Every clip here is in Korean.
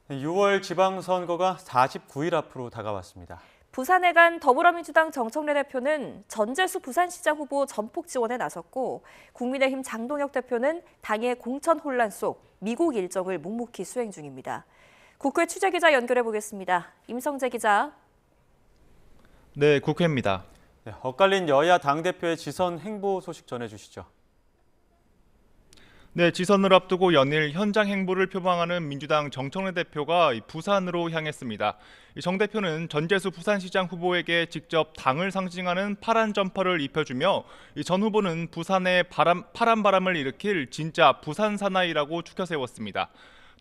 6월 지방선거가 49일 앞으로 다가왔습니다. 부산에 간 더불어민주당 정청래 대표는 전재수 부산시장 후보 전폭 지원에 나섰고 국민의힘 장동혁 대표는 당의 공천 혼란 속 미국 일정을 묵묵히 수행 중입니다. 국회 취재기자 연결해 보겠습니다. 임성재 기자. 네, 국회입니다. 엇갈린 여야 당대표의 지선 행보 소식 전해주시죠. 네, 지선을 앞두고 연일 현장 행보를 표방하는 민주당 정청래 대표가 부산으로 향했습니다. 정 대표는 전재수 부산시장 후보에게 직접 당을 상징하는 파란 점퍼를 입혀주며 전 후보는 부산에 파란 바람을 일으킬 진짜 부산 사나이라고 추켜 세웠습니다.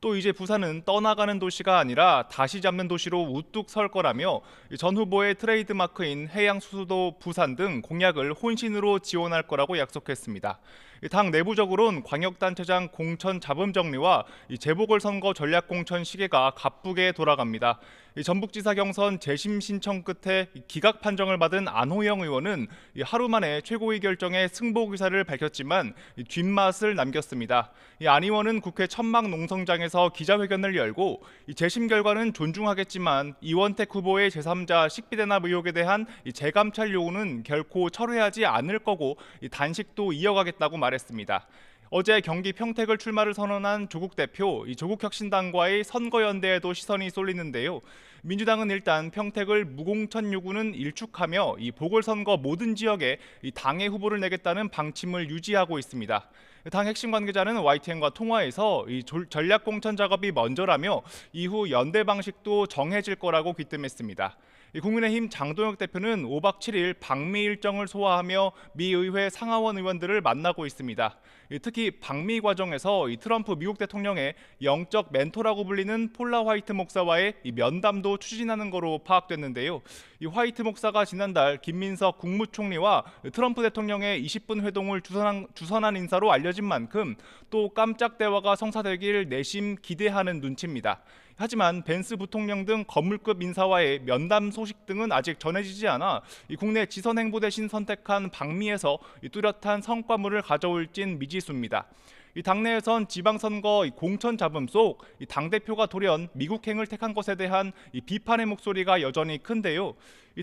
또 이제 부산은 떠나가는 도시가 아니라 다시 잡는 도시로 우뚝 설 거라며 전 후보의 트레이드마크인 해양수도 부산 등 공약을 혼신으로 지원할 거라고 약속했습니다. 당 내부적으로는 광역단체장 공천 자금 정리와 재보궐선거 전략공천 시계가 가쁘게 돌아갑니다. 전북지사 경선 재심 신청 끝에 기각 판정을 받은 안호영 의원은 하루 만에 최고위 결정에 승복 의사를 밝혔지만 뒷맛을 남겼습니다. 안 의원은 국회 천막 농성장에서 기자회견을 열고 재심 결과는 존중하겠지만 이원택 후보의 제3자 식비대납 의혹에 대한 재감찰 요구는 결코 철회하지 않을 거고 단식도 이어가겠다고 말했습니다. 어제 경기 평택을 출마를 선언한 조국 대표, 조국혁신당과의 선거연대에도 시선이 쏠리는데요. 민주당은 일단 평택을 무공천 요구는 일축하며 이 보궐선거 모든 지역에 당의 후보를 내겠다는 방침을 유지하고 있습니다. 당 핵심 관계자는 YTN과 통화에서 이 전략 공천 작업이 먼저라며 이후 연대 방식도 정해질 거라고 귀띔했습니다. 국민의힘 장동혁 대표는 5박 7일 방미 일정을 소화하며 미 의회 상하원 의원들을 만나고 있습니다. 특히 방미 과정에서 트럼프 미국 대통령의 영적 멘토라고 불리는 폴라 화이트 목사와의 면담도 추진하는 거로 파악됐는데요. 이 화이트 목사가 지난달 김민석 국무총리와 트럼프 대통령의 20분 회동을 주선한 인사로 알려진 만큼 또 깜짝 대화가 성사되길 내심 기대하는 눈치입니다. 하지만 벤스 부통령 등 거물급 인사와의 면담 소식 등은 아직 전해지지 않아 국내 지선 행보 대신 선택한 방미에서 뚜렷한 성과물을 가져올진 미지수입니다. 당내에선 지방선거 공천 잡음 속 당대표가 돌연 미국행을 택한 것에 대한 비판의 목소리가 여전히 큰데요.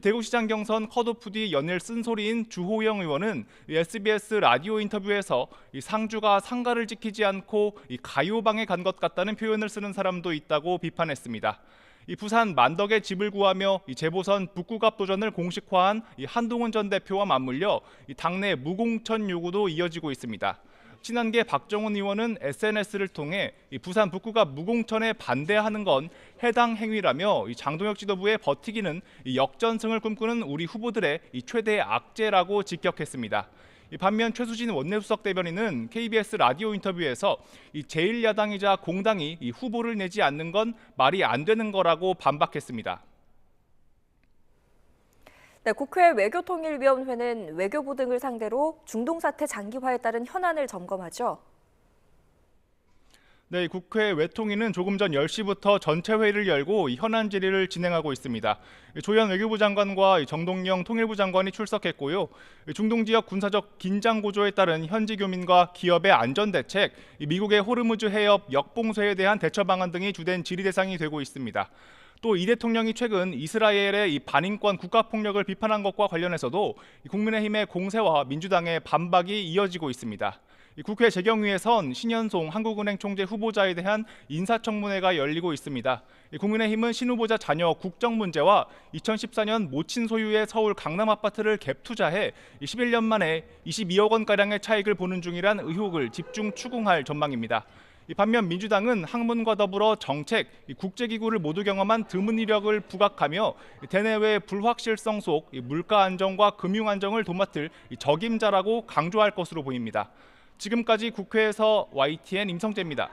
대구시장 경선 컷오프 뒤 연일 쓴소리인 주호영 의원은 SBS 라디오 인터뷰에서 상주가 상가를 지키지 않고 가요방에 간 것 같다는 표현을 쓰는 사람도 있다고 비판했습니다. 부산 만덕의 집을 구하며 재보선 북구갑 도전을 공식화한 한동훈 전 대표와 맞물려 당내 무공천 요구도 이어지고 있습니다. 친한계 박정훈 의원은 SNS를 통해 부산 북구가 무공천에 반대하는 건 해당 행위라며 장동혁 지도부의 버티기는 역전승을 꿈꾸는 우리 후보들의 최대 악재라고 직격했습니다. 반면 최수진 원내수석 대변인은 KBS 라디오 인터뷰에서 제1야당이자 공당이 후보를 내지 않는 건 말이 안 되는 거라고 반박했습니다. 네, 국회 외교통일위원회는 외교부 등을 상대로 중동 사태 장기화에 따른 현안을 점검하죠. 네, 국회 외통위는 조금 전 10시부터 전체 회의를 열고 현안 질의를 진행하고 있습니다. 조현 외교부 장관과 정동영 통일부 장관이 출석했고요. 중동 지역 군사적 긴장 고조에 따른 현지 교민과 기업의 안전 대책, 미국의 호르무즈 해협 역봉쇄에 대한 대처 방안 등이 주된 질의 대상이 되고 있습니다. 또 이 대통령이 최근 이스라엘의 반인권 국가폭력을 비판한 것과 관련해서도 국민의힘의 공세와 민주당의 반박이 이어지고 있습니다. 국회 재경위에선 신현송 한국은행 총재 후보자에 대한 인사청문회가 열리고 있습니다. 국민의힘은 신 후보자 자녀 국정 문제와 2014년 모친 소유의 서울 강남 아파트를 갭 투자해 11년 만에 22억 원가량의 차익을 보는 중이란 의혹을 집중 추궁할 전망입니다. 반면 민주당은 학문과 더불어 정책, 국제기구를 모두 경험한 드문 이력을 부각하며 대내외 불확실성 속 물가 안정과 금융 안정을 도맡을 적임자라고 강조할 것으로 보입니다. 지금까지 국회에서 YTN 임성재입니다.